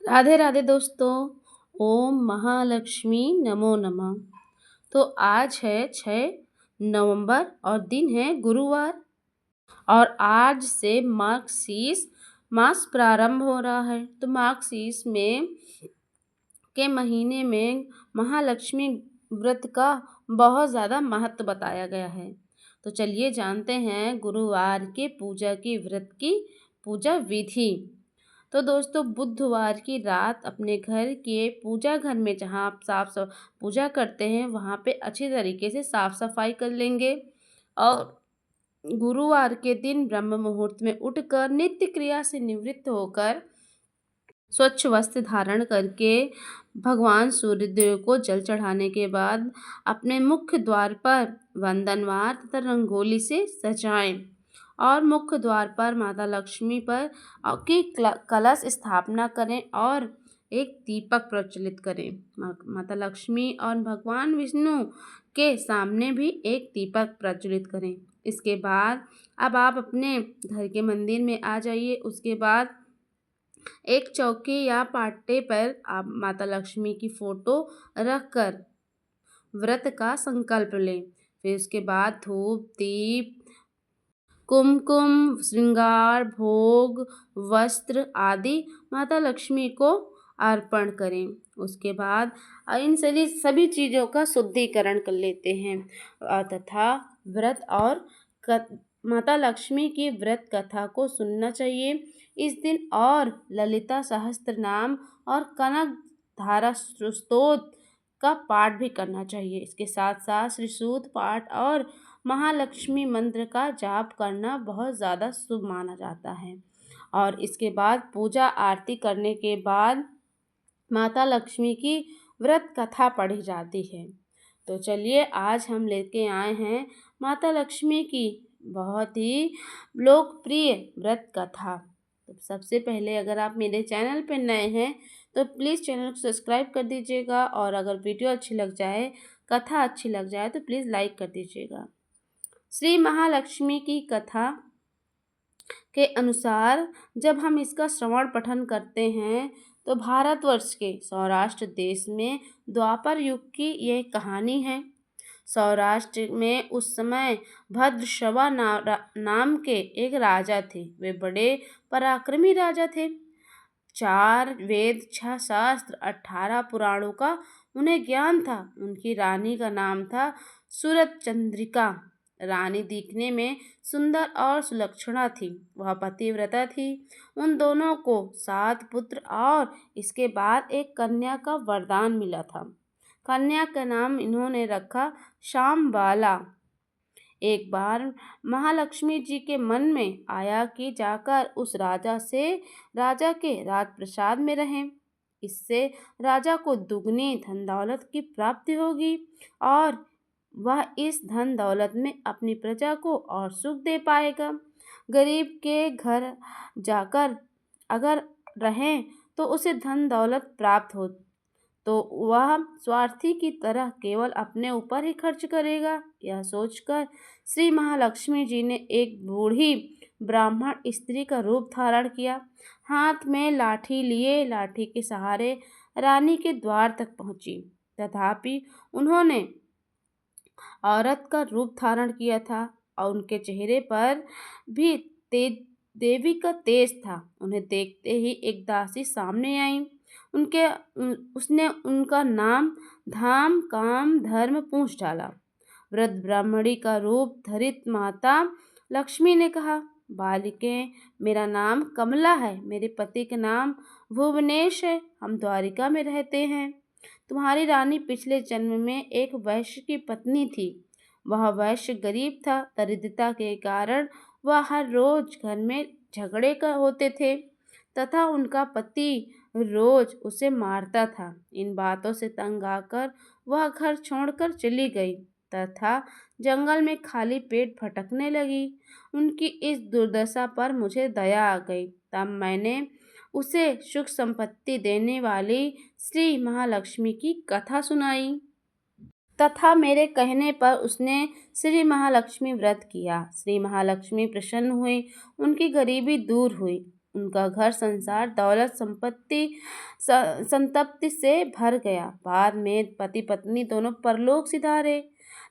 राधे राधे दोस्तों। ओम महालक्ष्मी नमो नमः। तो आज है 6 नवंबर और दिन है गुरुवार। और आज से मार्गशीर्ष मास प्रारंभ हो रहा है। तो मार्गशीर्ष में के महीने में महालक्ष्मी व्रत का बहुत ज़्यादा महत्व बताया गया है। तो चलिए जानते हैं गुरुवार के पूजा की व्रत की पूजा विधि। तो दोस्तों, बुधवार की रात अपने घर के पूजा घर में जहाँ आप पूजा करते हैं वहाँ पे अच्छी तरीके से साफ सफाई कर लेंगे। और गुरुवार के दिन ब्रह्म मुहूर्त में उठकर नित्य क्रिया से निवृत्त होकर स्वच्छ वस्त्र धारण करके भगवान सूर्यदेव को जल चढ़ाने के बाद अपने मुख्य द्वार पर वंदनवार तथा रंगोली से सजाएं। और मुख्य द्वार पर माता लक्ष्मी पर की कलश स्थापना करें और एक दीपक प्रज्वलित करें। माता लक्ष्मी और भगवान विष्णु के सामने भी एक दीपक प्रज्वलित करें। इसके बाद अब आप अपने घर के मंदिर में आ जाइए। उसके बाद एक चौकी या पाटे पर आप माता लक्ष्मी की फोटो रखकर व्रत का संकल्प लें। फिर उसके बाद धूप दीप कुमकुम श्रृंगार भोग वस्त्र आदि माता लक्ष्मी को अर्पण करें। उसके बाद इन सभी चीज़ों का शुद्धिकरण कर लेते हैं तथा व्रत और माता लक्ष्मी की व्रत कथा को सुनना चाहिए इस दिन। और ललिता सहस्त्र नाम और कनक धारा स्तोत्र का पाठ भी करना चाहिए। इसके साथ साथ श्री सूक्त पाठ और महालक्ष्मी मंत्र का जाप करना बहुत ज़्यादा शुभ माना जाता है। और इसके बाद पूजा आरती करने के बाद माता लक्ष्मी की व्रत कथा पढ़ी जाती है। तो चलिए आज हम लेके आए हैं माता लक्ष्मी की बहुत ही लोकप्रिय व्रत कथा। तो सबसे पहले अगर आप मेरे चैनल पर नए हैं तो प्लीज़ चैनल को सब्सक्राइब कर दीजिएगा। और अगर वीडियो अच्छी लग जाए, कथा अच्छी लग जाए तो प्लीज़ लाइक कर दीजिएगा। श्री महालक्ष्मी की कथा के अनुसार जब हम इसका श्रवण पठन करते हैं तो भारतवर्ष के सौराष्ट्र देश में द्वापर युग की यह कहानी है। सौराष्ट्र में उस समय भद्रश्रवा नाम के एक राजा थे। वे बड़े पराक्रमी राजा थे। 4 वेद 6 शास्त्र 18 पुराणों का उन्हें ज्ञान था। उनकी रानी का नाम था सूरत चंद्रिका। रानी दिखने में सुंदर और सुलक्षणा थी। वह पतिव्रता थी। उन दोनों को 7 पुत्र और इसके बाद एक कन्या का वरदान मिला था। कन्या का नाम इन्होंने रखा श्यामबाला। एक बार महालक्ष्मी जी के मन में आया कि जाकर उस राजा के राजप्रसाद में रहें। इससे राजा को दुगनी धन दौलत की प्राप्ति होगी और वह इस धन दौलत में अपनी प्रजा को और सुख दे पाएगा। गरीब के घर जाकर अगर रहें तो उसे धन दौलत प्राप्त हो तो वह स्वार्थी की तरह केवल अपने ऊपर ही खर्च करेगा। यह सोचकर श्री महालक्ष्मी जी ने एक बूढ़ी ब्राह्मण स्त्री का रूप धारण किया। हाथ में लाठी लिए लाठी के सहारे रानी के द्वार तक पहुंची। तथापि उन्होंने औरत का रूप धारण किया था और उनके चेहरे पर भी देवी का तेज था। उन्हें देखते ही एक दासी सामने आई। उसने उनका नाम धाम काम धर्म पूछ डाला। वृद्ध ब्राह्मणी का रूप धरित माता लक्ष्मी ने कहा, बालिके, मेरा नाम कमला है। मेरे पति का नाम भुवनेश है। हम द्वारिका में रहते हैं। तुम्हारी रानी पिछले जन्म में एक वैश्य की पत्नी थी। वह वैश्य गरीब था। दरिद्रता के कारण वह हर रोज घर में झगड़े होते थे तथा उनका पति रोज उसे मारता था। इन बातों से तंग आकर वह घर छोड़कर चली गई तथा जंगल में खाली पेट भटकने लगी। उनकी इस दुर्दशा पर मुझे दया आ गई। तब मैंने उसे सुख संपत्ति देने वाली श्री महालक्ष्मी की कथा सुनाई तथा मेरे कहने पर उसने श्री महालक्ष्मी व्रत किया। श्री महालक्ष्मी प्रसन्न हुई। उनकी गरीबी दूर हुई। उनका घर संसार दौलत संपत्ति से भर गया। बाद में पति पत्नी दोनों परलोक सिधारे।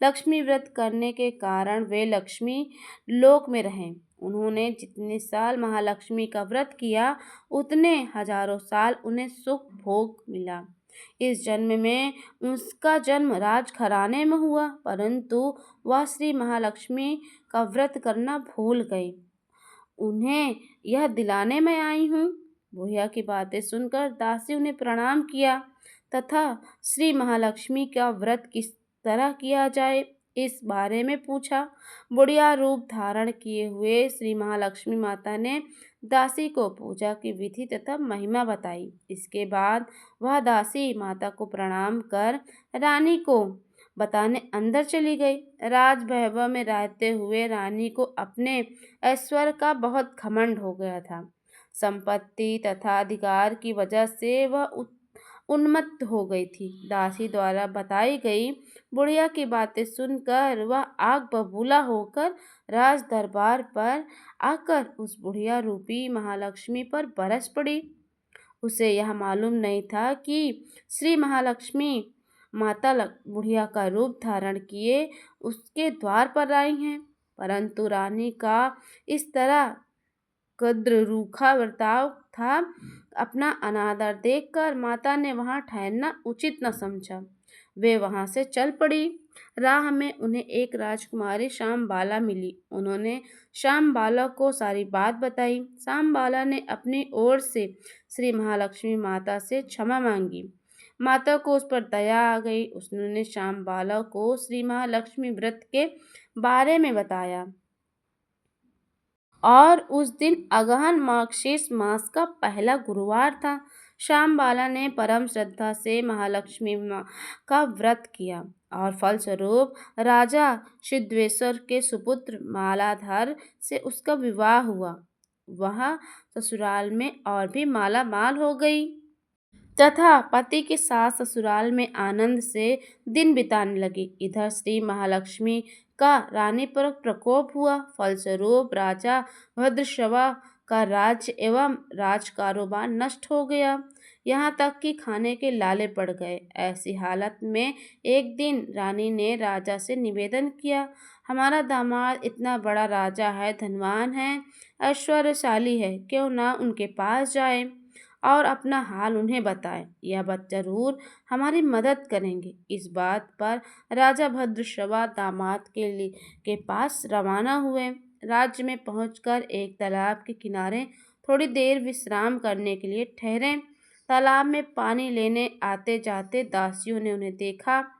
लक्ष्मी व्रत करने के कारण वे लक्ष्मी लोक में रहे। उन्होंने जितने साल महालक्ष्मी का व्रत किया उतने हजारों साल उन्हें सुख भोग मिला। इस जन्म में उसका जन्म राजघराने में हुआ, परंतु वह श्री महालक्ष्मी का व्रत करना भूल गई। उन्हें यह दिलाने में आई हूँ। बुढ़िया की बातें सुनकर दासी उन्हें प्रणाम किया तथा श्री महालक्ष्मी का व्रत किस तरह किया जाए इस बारे में पूछा। बुढ़िया रूप धारण किए हुए श्री महालक्ष्मी माता ने दासी को पूजा की विधि तथा महिमा बताई। इसके बाद वह दासी माता को प्रणाम कर रानी को बताने अंदर चली गई। राज वैभव में रहते हुए रानी को अपने ऐश्वर्य का बहुत घमंड हो गया था। संपत्ति तथा अधिकार की वजह से वह उन्मत्त हो गई थी। दासी द्वारा बताई गई बुढ़िया की बातें सुनकर वह आग बबूला होकर राज दरबार पर आकर उस बुढ़िया रूपी महालक्ष्मी पर बरस पड़ी। उसे यह मालूम नहीं था कि श्री महालक्ष्मी माता बुढ़िया का रूप धारण किए उसके द्वार पर आई हैं, परंतु रानी का इस तरह कद्र रूखा बर्ताव था। अपना अनादर देखकर माता ने वहां ठहरना उचित न समझा। वे वहां से चल पड़ी। राह में उन्हें एक राजकुमारी श्यामबाला मिली। उन्होंने श्यामबाला को सारी बात बताई। श्यामबाला ने अपनी ओर से श्री महालक्ष्मी माता से क्षमा मांगी। माता को उस पर दया आ गई। उसने श्यामबाला को श्री महालक्ष्मी व्रत के बारे में बताया और उस दिन अगहन मार्गशीर्ष मास का पहला गुरुवार था। श्यामबाला ने परम श्रद्धा से महालक्ष्मी का व्रत किया और फलस्वरूप राजा सिद्धेश्वर के सुपुत्र मालाधर से उसका विवाह हुआ। वह ससुराल में और भी माला माल हो गई तथा पति के साथ ससुराल में आनंद से दिन बिताने लगी। इधर श्री महालक्ष्मी का रानी पर प्रकोप हुआ। फलस्वरूप राजा भद्रश्रवा का राज्य एवं राज कारोबार नष्ट हो गया, यहाँ तक कि खाने के लाले पड़ गए। ऐसी हालत में एक दिन रानी ने राजा से निवेदन किया, हमारा दामाद इतना बड़ा राजा है, धनवान है, ऐश्वर्यशाली है, क्यों ना उनके पास जाए और अपना हाल उन्हें बताएं। यह बात जरूर हमारी मदद करेंगे। इस बात पर राजा भद्रश्रवा दामाद के पास रवाना हुए। राज्य में पहुंचकर एक तालाब के किनारे थोड़ी देर विश्राम करने के लिए ठहरे। तालाब में पानी लेने आते जाते दासियों ने उन्हें देखा।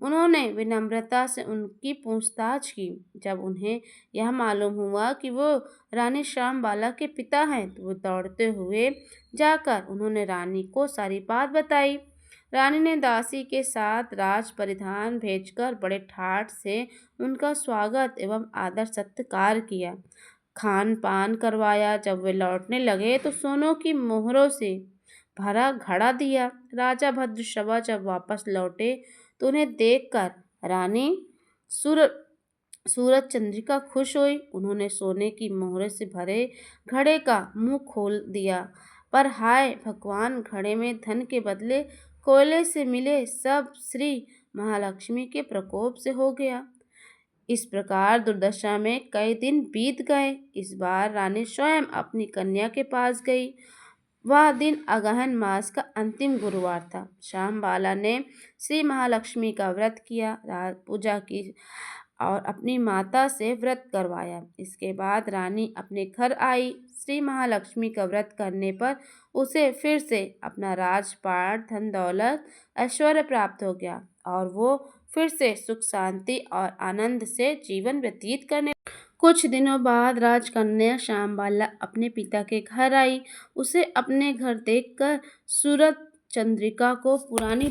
उन्होंने विनम्रता से उनकी पूछताछ की। जब उन्हें यह मालूम हुआ कि वो रानी श्यामबाला के पिता हैं तो वो दौड़ते हुए जाकर उन्होंने रानी को सारी बात बताई। रानी ने दासी के साथ राज परिधान भेजकर बड़े ठाठ से उनका स्वागत एवं आदर सत्कार किया, खान पान करवाया। जब वे लौटने लगे तो सोनों की मोहरों से भरा घड़ा दिया। राजा भद्रश्रवा जब वापस लौटे तो उन्हें देखकर रानी सूरज चंद्रिका खुश हुई। उन्होंने सोने की मोहरे से भरे घड़े का मुंह खोल दिया, पर हाय भगवान, घड़े में धन के बदले कोयले से मिले सब श्री महालक्ष्मी के प्रकोप से हो गया। इस प्रकार दुर्दशा में कई दिन बीत गए। इस बार रानी स्वयं अपनी कन्या के पास गई। वह दिन अगहन मास का अंतिम गुरुवार था। श्यामबाला ने श्री महालक्ष्मी का व्रत किया, पूजा की और अपनी माता से व्रत करवाया। इसके बाद रानी अपने घर आई। श्री महालक्ष्मी का व्रत करने पर उसे फिर से अपना राजपाट, धन दौलत, ऐश्वर्य प्राप्त हो गया और वो फिर से सुख शांति और आनंद से जीवन व्यतीत करने। कुछ दिनों बाद राजकन्या श्यामबाला अपने पिता के घर आई। उसे अपने घर देखकर सूरज चंद्रिका को पुरानी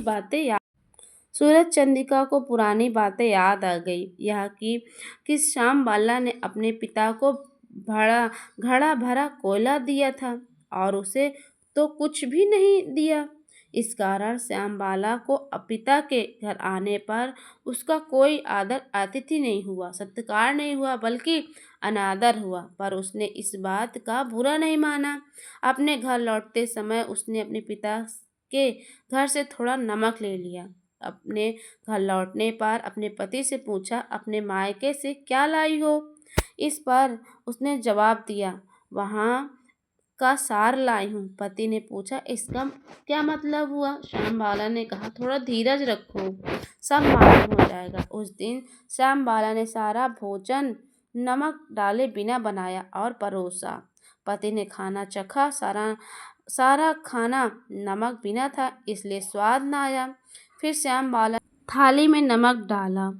बातें याद आ गई। यह कि श्यामबाला ने अपने पिता को घड़ा भरा कोयला दिया था और उसे तो कुछ भी नहीं दिया। इस कारण श्यामबाला को पिता के घर आने पर उसका कोई आदर आतिथ्य नहीं हुआ, सत्कार नहीं हुआ, बल्कि अनादर हुआ। पर उसने इस बात का बुरा नहीं माना। अपने घर लौटते समय उसने अपने पिता के घर से थोड़ा नमक ले लिया। अपने घर लौटने पर अपने पति से पूछा, अपने मायके से क्या लाई हो? इस पर उसने जवाब दिया, वहाँ का सार लाई हूँ। पति ने पूछा, इसका क्या मतलब हुआ? श्यामबाला ने कहा, थोड़ा धीरज रखो, सब मालूम हो जाएगा। उस दिन श्यामबाला ने सारा भोजन नमक डाले बिना बनाया और परोसा। पति ने खाना चखा, सारा खाना नमक बिना था, इसलिए स्वाद न आया। फिर श्यामबाला थाली में नमक डाला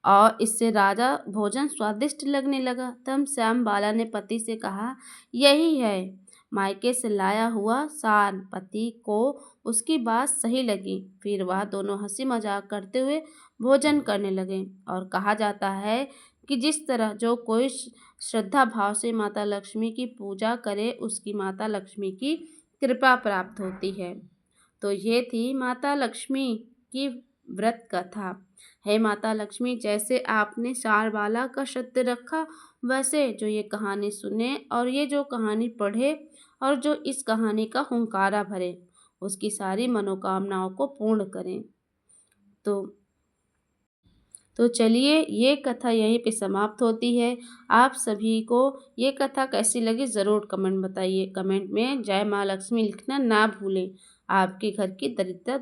और इससे राजा भोजन स्वादिष्ट लगने लगा। तब श्यामबाला ने पति से कहा, यही है मायके से लाया हुआ सार। पति को उसकी बात सही लगी। फिर वह दोनों हंसी मजाक करते हुए भोजन करने लगे। और कहा जाता है कि जिस तरह जो कोई श्रद्धा भाव से माता लक्ष्मी की पूजा करे, उसकी माता लक्ष्मी की कृपा प्राप्त होती है। तो ये थी माता लक्ष्मी की व्रत कथा। हे माता लक्ष्मी, जैसे आपने श्यामबाला का सत्य रखा, वैसे जो ये कहानी सुने और ये जो कहानी पढ़े और जो इस कहानी का हुंकारा भरे, उसकी सारी मनोकामनाओं को पूर्ण करें। तो चलिए, ये कथा यहीं पे समाप्त होती है। आप सभी को ये कथा कैसी लगी ज़रूर कमेंट बताइए। कमेंट में जय माँ लक्ष्मी लिखना ना भूलें। आपके घर की दरिद्रता